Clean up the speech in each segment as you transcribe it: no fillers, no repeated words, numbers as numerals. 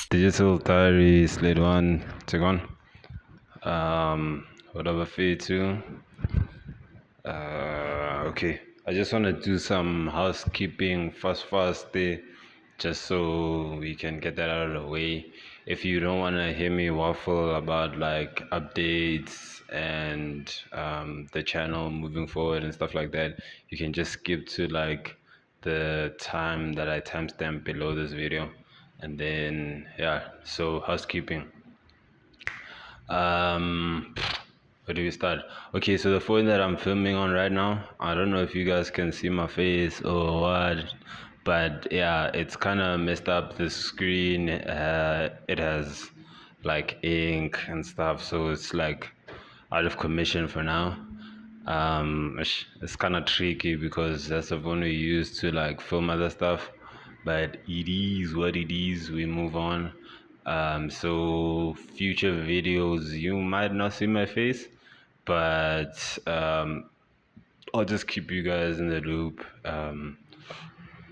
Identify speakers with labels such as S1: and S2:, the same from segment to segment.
S1: Digital Diary Slate 1, take one. Whatever fade two. Okay. I just want to do some housekeeping fast there, just so we can get that out of the way. If you don't want to hear me waffle about like updates and the channel moving forward and stuff like that, you can just skip to like the time that I timestamp below this video. And then, yeah, so housekeeping. Um, where do we start? Okay, so the phone that I'm filming on right now, I don't know if you guys can see my face or what, but yeah, it's kind of messed up. The screen, it has like ink and stuff, so it's like out of commission for now. It's kind of tricky because that's the phone we use to like film other stuff, but it is what it is. We move on. So future videos, you might not see my face, but I'll just keep you guys in the loop.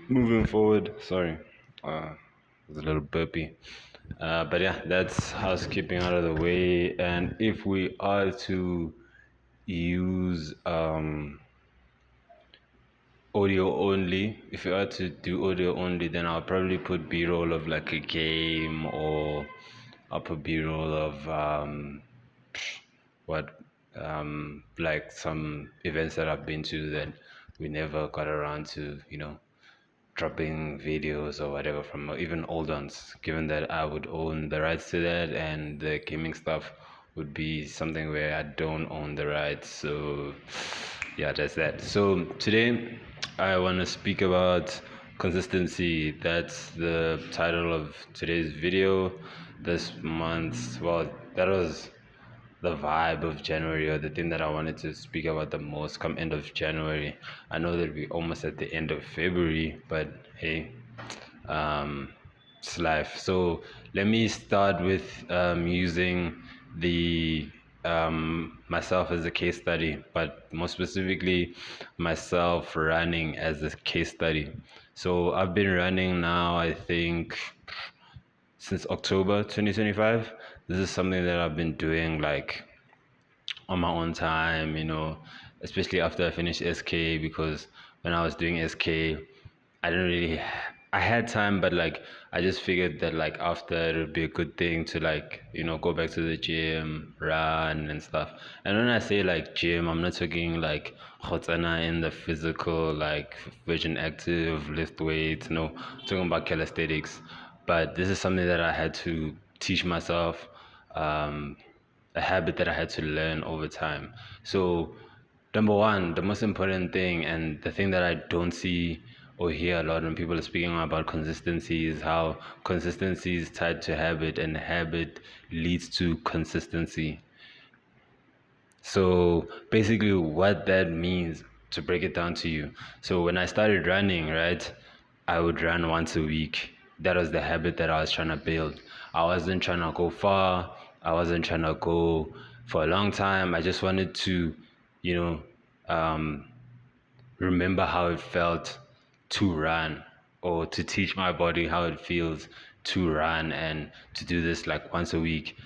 S1: Moving forward, sorry, it was a little burpy. But yeah, that's housekeeping out of the way. And if we are to use audio only, if you are to do audio only, then I'll probably put b-roll of like a game, or I'll put b-roll of what like some events that I've been to that we never got around to, dropping videos or whatever from even old ones, given that I would own the rights to that, and the gaming stuff would be something where I don't own the rights. So yeah, that's that. So today I want to speak about consistency. That's the title of today's video. This month, well, that was the vibe of January, or the thing that I wanted to speak about the most come end of January. I know that we're almost at the end of February, but hey, it's life. So let me start with using the myself as a case study, but more specifically myself running as a case study. So I've been running now, I think, since October 2025. This is something that I've been doing like on my own time, especially after I finished SK, because when I was doing SK, I didn't really, I had time, but like I just figured that like after it would be a good thing to like, go back to the gym, run and stuff. And when I say like gym, I'm not talking like khotsana in the physical, like Virgin Active, lift weights, no, I'm talking about calisthenics. But this is something that I had to teach myself. A habit that I had to learn over time. So, number one, the most important thing, and the thing that I don't see or hear a lot when people are speaking about consistency, is how consistency is tied to habit, and habit leads to consistency. So basically, what that means, to break it down to you. So when I started running, right, I would run once a week. That was the habit that I was trying to build. I wasn't trying to go far. I wasn't trying to go for a long time. I just wanted to, you know, um, remember how it felt to run, or to teach my body how it feels to run, and to do this like once a week.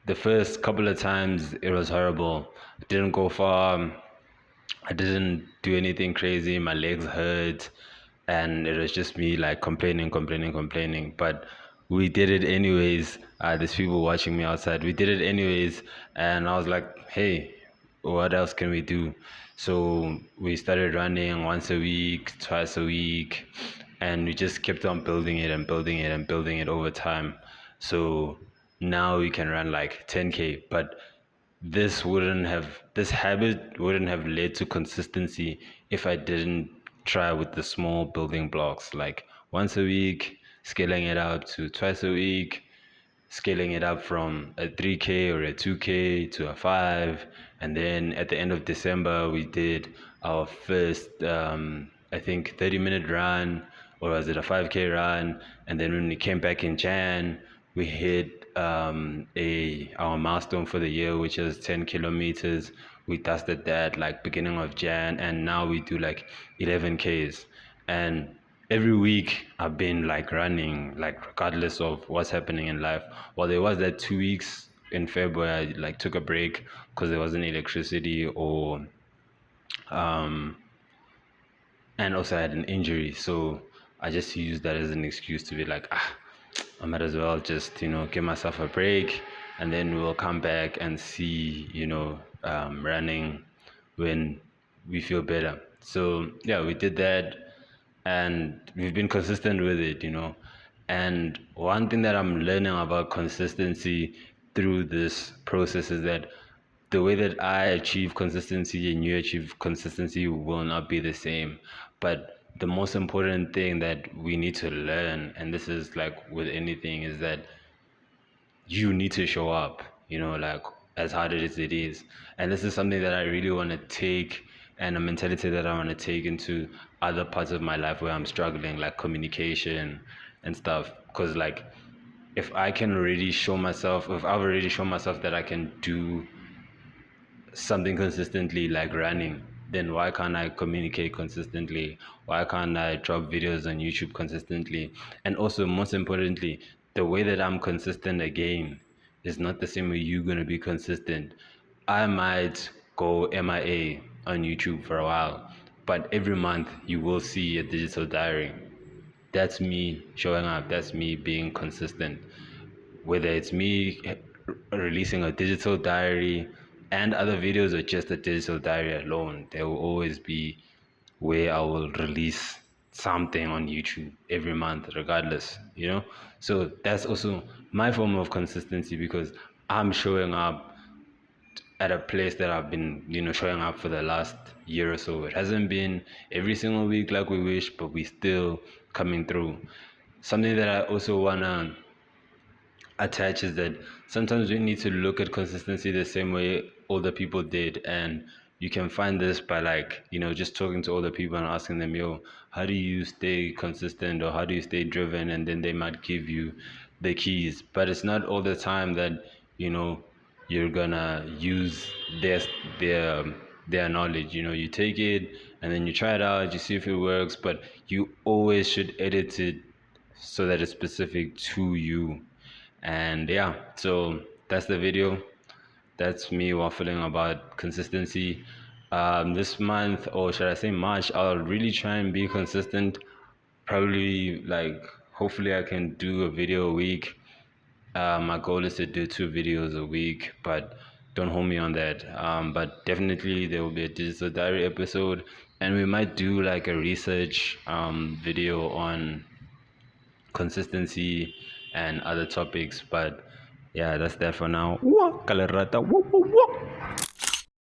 S1: The first couple of times it was horrible. I didn't go far. I didn't do anything crazy. My legs hurt, and it was just me like complaining. But we did it anyways. There's people watching me outside. We did it anyways, and I was like, hey, what else can we do? So we started running once a week, twice a week, and we just kept on building it and building it and building it over time. So now we can run like 10K, but this habit wouldn't have led to consistency if I didn't try with the small building blocks, like once a week, scaling it up to twice a week, scaling it up from a 3K or a 2K to a 5. And then at the end of December, we did our first, I think, 30-minute run, or was it a 5K run? And then when we came back in Jan, we hit a our milestone for the year, which is 10 kilometers. We dusted that like beginning of Jan, and now we do like 11Ks. And every week I've been like running, like regardless of what's happening in life. Well, there was that 2 weeks in February I like took a break because there wasn't electricity, or um and also I had an injury. So I just used that as an excuse to be like, I might as well just, give myself a break, and then we'll come back and see, running when we feel better. So yeah, we did that, and we've been consistent with it. And one thing that I'm learning about consistency through this process is that the way that I achieve consistency and you achieve consistency will not be the same. But the most important thing that we need to learn, and this is like with anything, is that you need to show up, like as hard as it is. And this is something that I really want to take, and a mentality that I want to take into other parts of my life where I'm struggling, like communication and stuff. Because, like, if I've already shown myself that I can do something consistently like running, then why can't I communicate consistently? Why can't I drop videos on YouTube consistently? And also, most importantly, the way that I'm consistent again is not the same way you're going to be consistent. I might go MIA on YouTube for a while, but every month you will see a digital diary. That's me showing up, that's me being consistent. Whether it's me releasing a digital diary and other videos, or just a digital diary alone, there will always be where I will release something on YouTube every month, regardless. So that's also my form of consistency, because I'm showing up at a place that I've been, showing up for the last year or so. It hasn't been every single week like we wish, but we still coming through. Something that I also wanna attach is that sometimes we need to look at consistency the same way older people did. And you can find this by, like, just talking to older people and asking them, yo, how do you stay consistent, or how do you stay driven? And then they might give you the keys. But it's not all the time that you know you're gonna use their their knowledge. You take it and then you try it out, you see if it works, but you always should edit it so that it's specific to you. And yeah, so that's the video. That's me waffling about consistency. This month, or should I say March, I'll really try and be consistent. Probably, like, hopefully I can do a video a week. My goal is to do 2 videos a week, but don't hold me on that. But definitely there will be a digital diary episode, and we might do like a research video on consistency and other topics. But yeah, that's that for now. Wah, kalerata. Wah, wah, wah.